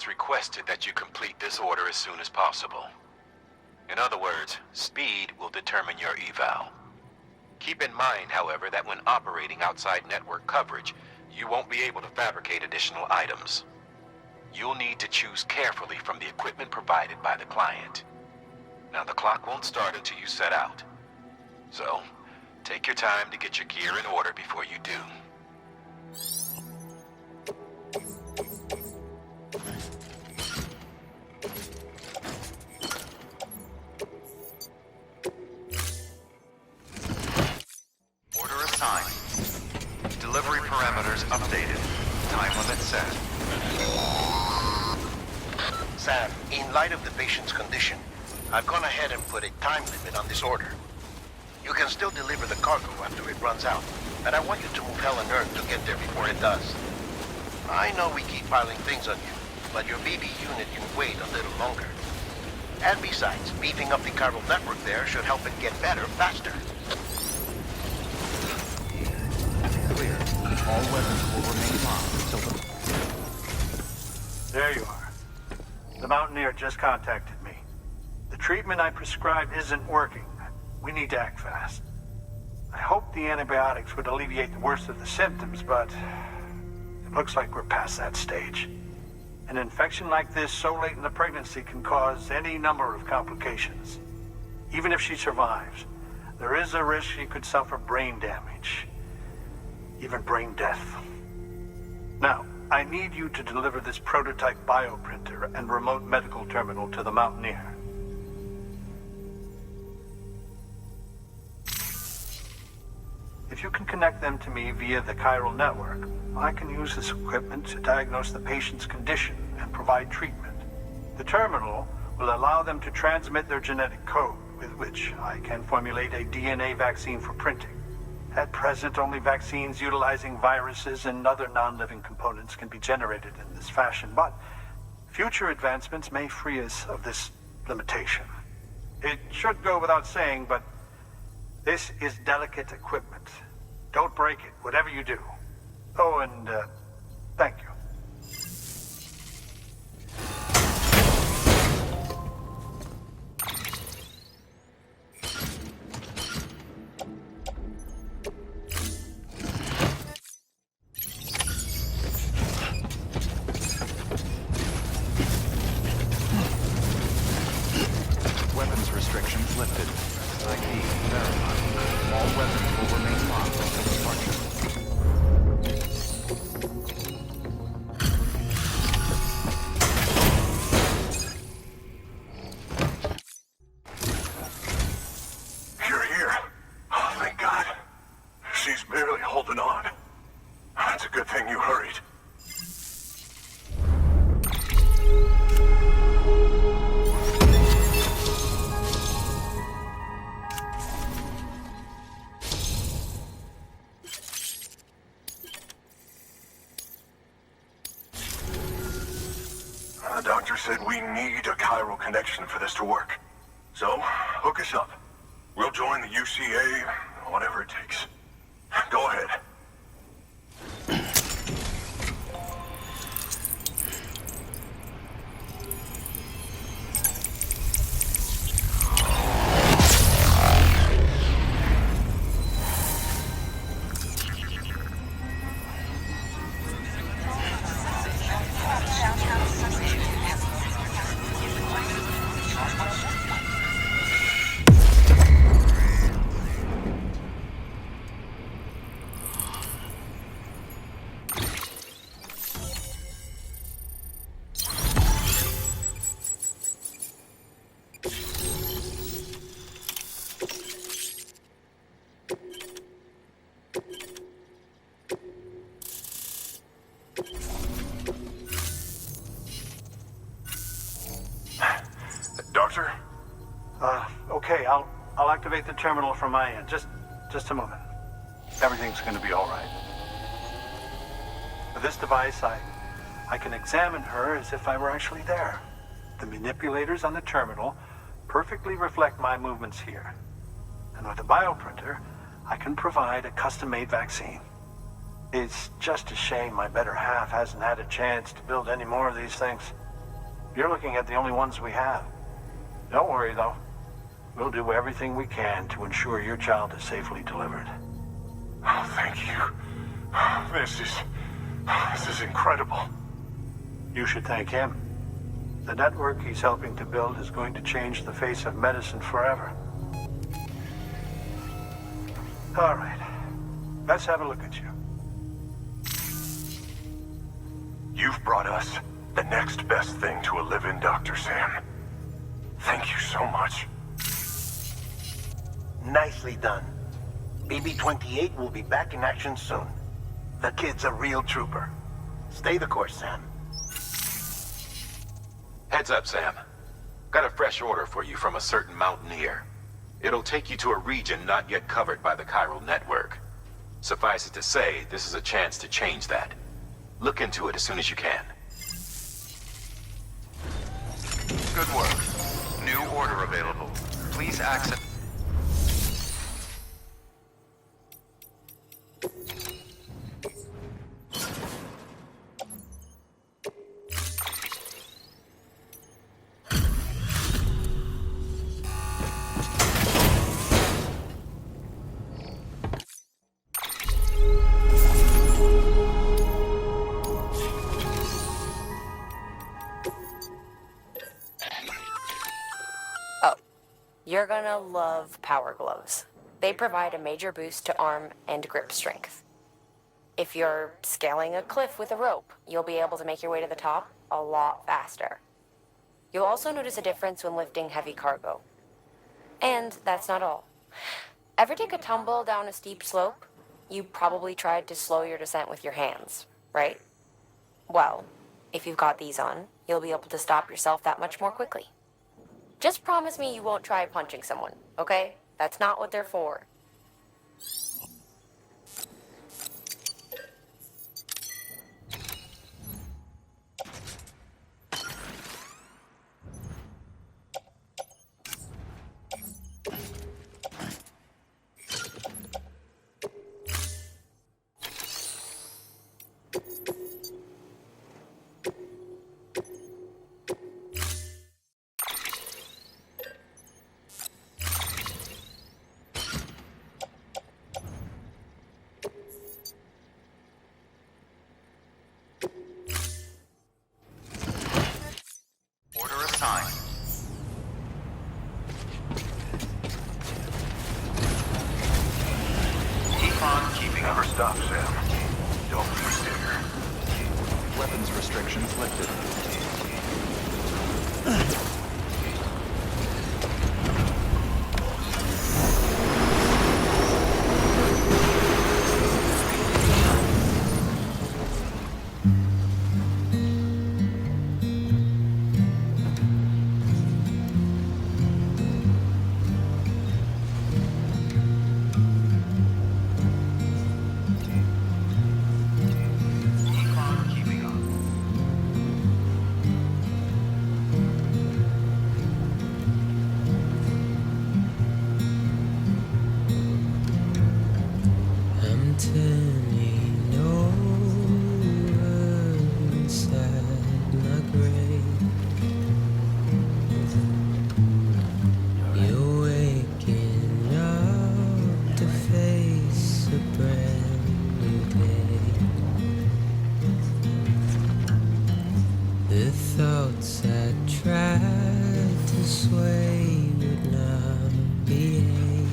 clients requested that you complete this order as soon as possible. In other words, speed will determine your eval. Keep in mind, however, that when operating outside network coverage, you won't be able to fabricate additional items. You'll need to choose carefully from the equipment provided by the client. Now, the clock won't start until you set out. So, take your time to get your gear in order before you do. Order assigned. Delivery parameters updated. Time limit set. Sam, in light of the patient's condition, I've gone ahead and put a time limit on this order. You can still deliver the cargo after it runs out, but I want you to move hell and earth to get there before it does. I know we keep piling things on you, but your BB unit can wait a little longer. And besides, beefing up the chiral network there should help it get better faster. Clear. All weapons will remain locked until the... There you are. The Mountaineer just contacted me. The treatment I prescribed isn't working. We need to act fast. I hope the antibiotics would alleviate the worst of the symptoms, but it looks like we're past that stage. An infection like this so late in the pregnancy can cause any number of complications. Even if she survives, there is a risk she could suffer brain damage, even brain death. Now, I need you to deliver this prototype bioprinter and remote medical terminal to the Mountaineer. If you can connect them to me via the chiral network, I can use this equipment to diagnose the patient's condition and provide treatment. The terminal will allow them to transmit their genetic code, with which I can formulate a DNA vaccine for printing. At present, only vaccines utilizing viruses and other non-living components can be generated in this fashion, but future advancements may free us of this limitation. It should go without saying, but this is delicate equipment. Don't break it, whatever you do. Oh, and thank you. Weapons restrictions lifted. ID verified. All weapons will remain locked until departure. You're here. Oh, thank God. She's barely holding on. It's a good thing you hurried. The doctor said we need a chiral connection for this to work. So, hook us up. We'll join the UCA, whatever it takes. Go ahead. Doctor? Okay, I'll activate the terminal from my end. Just a moment. Everything's gonna be all right. With this device, I can examine her as if I were actually there. The manipulators on the terminal perfectly reflect my movements here. And with the bioprinter, I can provide a custom-made vaccine. It's just a shame my better half hasn't had a chance to build any more of these things. You're looking at the only ones we have. Don't worry, though. We'll do everything we can to ensure your child is safely delivered. Oh, thank you. This is incredible. You should thank him. The network he's helping to build is going to change the face of medicine forever. All right. Let's have a look at you. You've brought us the next best thing to a live-in Dr. Sam. Thank you so much. Nicely done. BB-28 will be back in action soon. The kid's a real trooper. Stay the course, Sam. Heads up, Sam. Got a fresh order for you from a certain mountaineer. It'll take you to a region not yet covered by the chiral network. Suffice it to say, this is a chance to change that. Look into it as soon as you can. Good work. New order available. Please access... You're gonna love power gloves. They provide a major boost to arm and grip strength. If you're scaling a cliff with a rope, you'll be able to make your way to the top a lot faster. You'll also notice a difference when lifting heavy cargo. And that's not all. Ever take a tumble down a steep slope? You probably tried to slow your descent with your hands, right? Well, if you've got these on, you'll be able to stop yourself that much more quickly. Just promise me you won't try punching someone, okay? That's not what they're for. Order assigned. Keep on keeping Never up. stop, Sam. Don't be a sticker. Weapons restrictions lifted. Keep on keeping up. I'm turning over inside my grave. You're waking up to face a brand new day. The thoughts I tried to sway would not behave.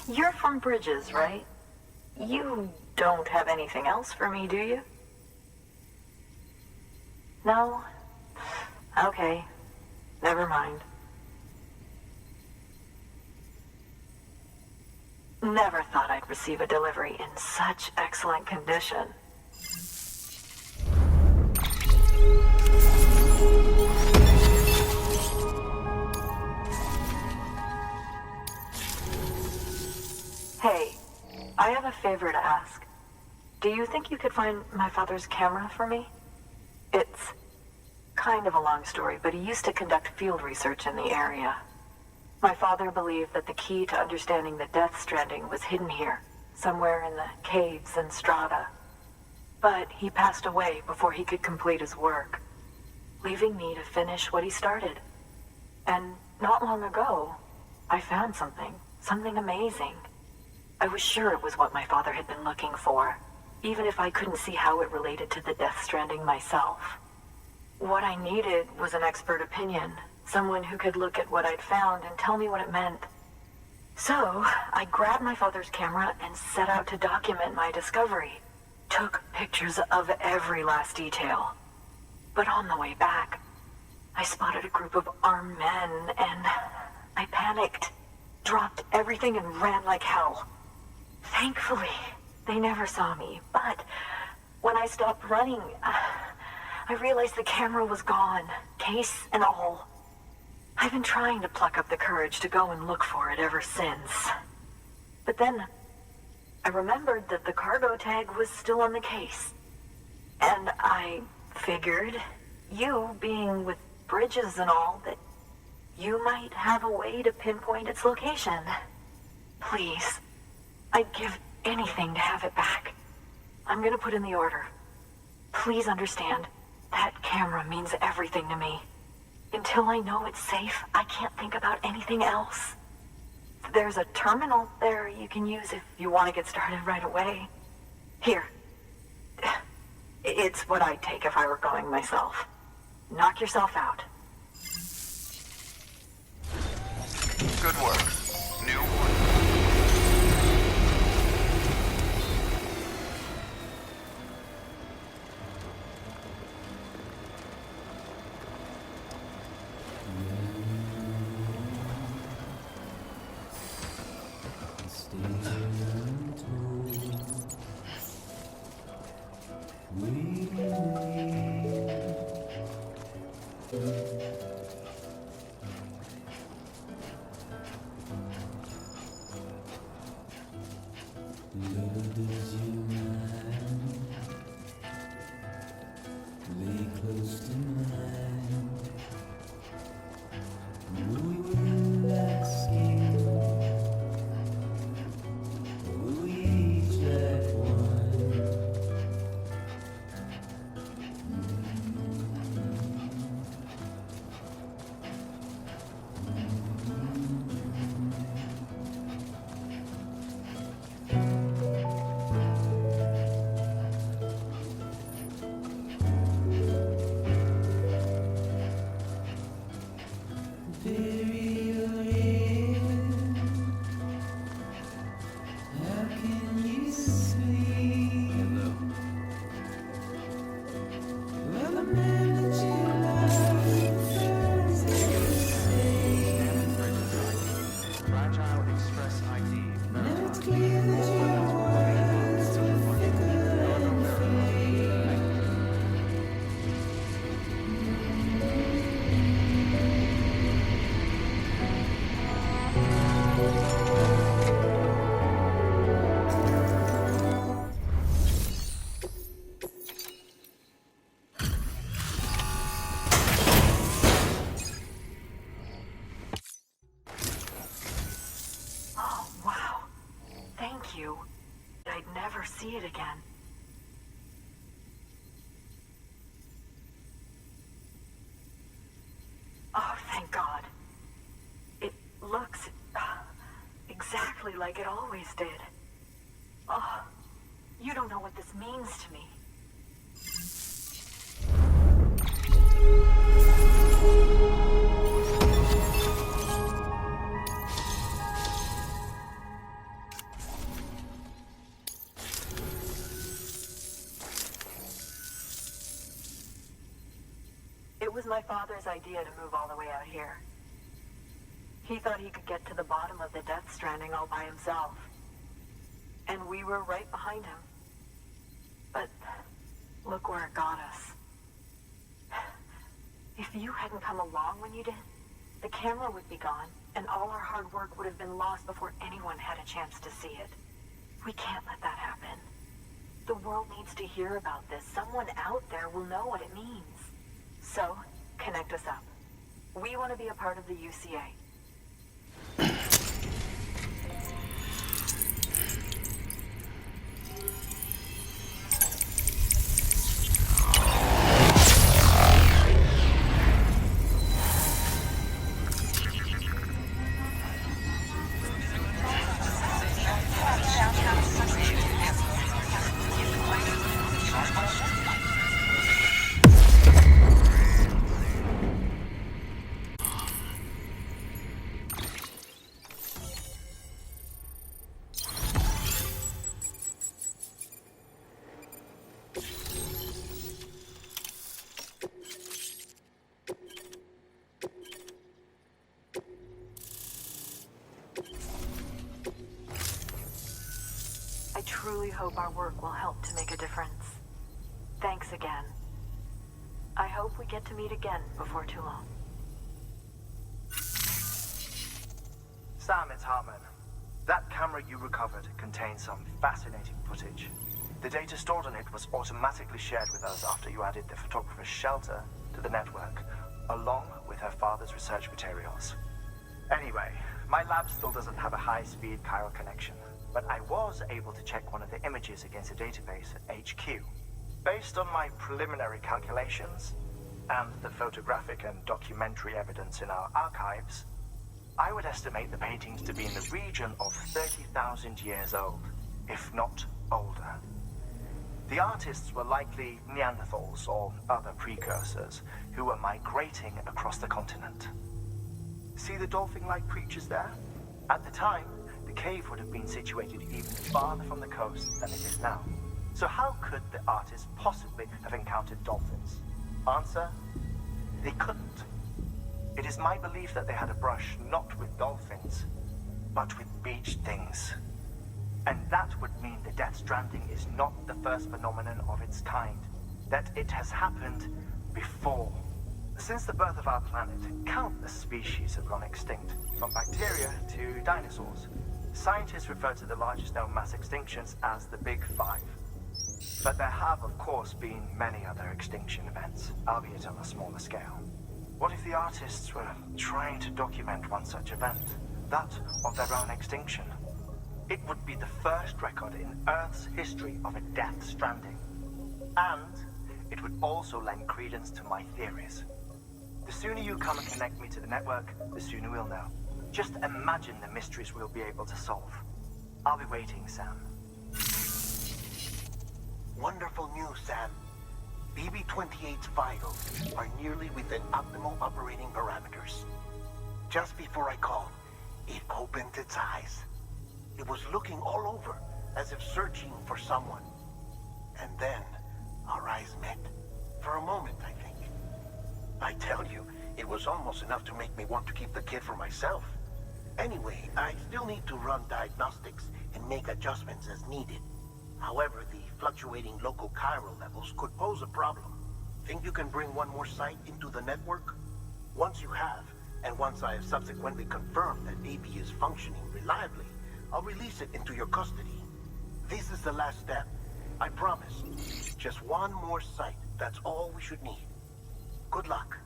You're from Bridges, right? You don't have anything else for me, do you? No? Okay. Never mind. Never thought I'd receive a delivery in such excellent condition. Hey, I have a favor to ask. Do you think you could find my father's camera for me? It's kind of a long story, but he used to conduct field research in the area. My father believed that the key to understanding the Death Stranding was hidden here, somewhere in the caves and strata. But he passed away before he could complete his work, leaving me to finish what he started. And not long ago, I found something amazing. I was sure it was what my father had been looking for, even if I couldn't see how it related to the Death Stranding myself. What I needed was an expert opinion, someone who could look at what I'd found and tell me what it meant. So, I grabbed my father's camera and set out to document my discovery. Took pictures of every last detail. But on the way back, I spotted a group of armed men and I panicked, dropped everything and ran like hell. Thankfully, they never saw me, but when I stopped running, I realized the camera was gone, case and all. I've been trying to pluck up the courage to go and look for it ever since. But then, I remembered that the cargo tag was still on the case. And I figured, you being with Bridges and all, that you might have a way to pinpoint its location. Please, I'd give anything to have it back. I'm gonna put in the order. Please understand, that camera means everything to me. Until I know it's safe, I can't think about anything else. There's a terminal there you can use if you want to get started right away. Here. It's what I'd take if I were going myself. Knock yourself out. Good work. New one. I'd never see it again. Oh, thank God. It looks exactly like it always did. Oh, you don't know what this means to me. was my father's idea to move all the way out here. He thought he could get to the bottom of the Death Stranding all by himself. And we were right behind him. But look where it got us. If you hadn't come along when you did, the camera would be gone, and all our hard work would have been lost before anyone had a chance to see it. We can't let that happen. The world needs to hear about this. Someone out there will know what it means. So, connect us up. We want to be a part of the UCA. I truly hope our work will help to make a difference. Thanks again. I hope we get to meet again before too long. Sam, it's Hartman. That camera you recovered contains some fascinating footage. The data stored on it was automatically shared with us after you added the photographer's shelter to the network, along with her father's research materials. Anyway, my lab still doesn't have a high-speed chiral connection, but I was able to check one of the images against a database at HQ. Based on my preliminary calculations, and the photographic and documentary evidence in our archives, I would estimate the paintings to be in the region of 30,000 years old, if not older. The artists were likely Neanderthals or other precursors who were migrating across the continent. See the dolphin-like creatures there? At the time, the cave would have been situated even farther from the coast than it is now. So how could the artists possibly have encountered dolphins? Answer: they couldn't. It is my belief that they had a brush not with dolphins, but with beach things. And that would mean the Death Stranding is not the first phenomenon of its kind, that it has happened before. Since the birth of our planet, countless species have gone extinct, from bacteria to dinosaurs. Scientists refer to the largest known mass extinctions as the Big Five. But there have, of course, been many other extinction events, albeit on a smaller scale. What if the artists were trying to document one such event, that of their own extinction? It would be the first record in Earth's history of a Death Stranding. And it would also lend credence to my theories. The sooner you come and connect me to the network, the sooner we'll know. Just imagine the mysteries we'll be able to solve. I'll be waiting, Sam. Wonderful news, Sam. BB-28's vitals are nearly within optimal operating parameters. Just before I called, it opened its eyes. It was looking all over, as if searching for someone. And then, our eyes met. For a moment, I think. I tell you, it was almost enough to make me want to keep the kid for myself. Anyway, I still need to run diagnostics and make adjustments as needed. However, the fluctuating local chiral levels could pose a problem. Think you can bring one more site into the network? Once you have, and once I have subsequently confirmed that AB is functioning reliably, I'll release it into your custody. This is the last step. I promise. Just one more site. That's all we should need. Good luck.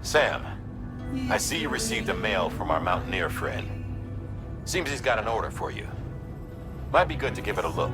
Sam, I see you received a mail from our mountaineer friend. Seems he's got an order for you. Might be good to give it a look.